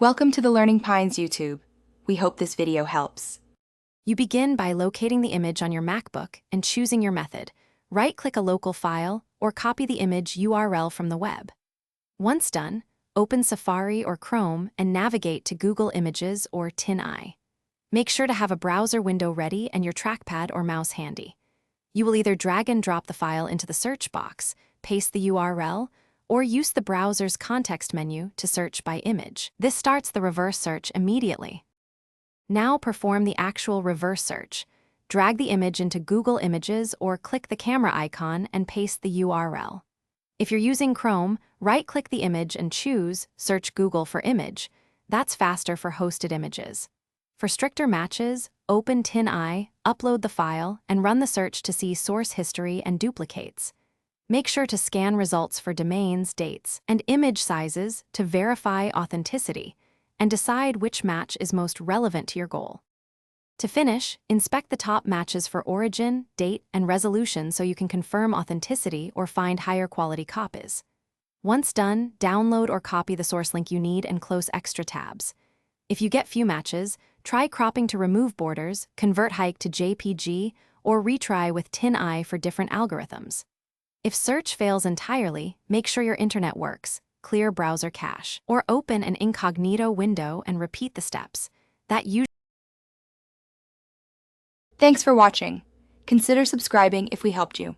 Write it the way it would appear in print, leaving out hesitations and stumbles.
Welcome to the Learning Pines YouTube. We hope this video helps. You begin by locating the image on your MacBook and choosing your method. Right-click a local file or copy the image URL from the web. Once done, open Safari or Chrome and navigate to Google Images or TinEye. Make sure to have a browser window ready and your trackpad or mouse handy. You will either drag and drop the file into the search box, paste the URL, or use the browser's context menu to search by image. This starts the reverse search immediately. Now perform the actual reverse search. Drag the image into Google Images or click the camera icon and paste the URL. If you're using Chrome, right-click the image and choose Search Google for Image. That's faster for hosted images. For stricter matches, open TinEye, upload the file, and run the search to see source history and duplicates. Make sure to scan results for domains, dates, and image sizes to verify authenticity and decide which match is most relevant to your goal. To finish, inspect the top matches for origin, date, and resolution so you can confirm authenticity or find higher quality copies. Once done, download or copy the source link you need and close extra tabs. If you get few matches, try cropping to remove borders, convert hike to JPG, or retry with TinEye for different algorithms. If search fails entirely, make sure your internet works, clear browser cache, or open an incognito window and repeat the steps. Thanks for watching. Consider subscribing if we helped you.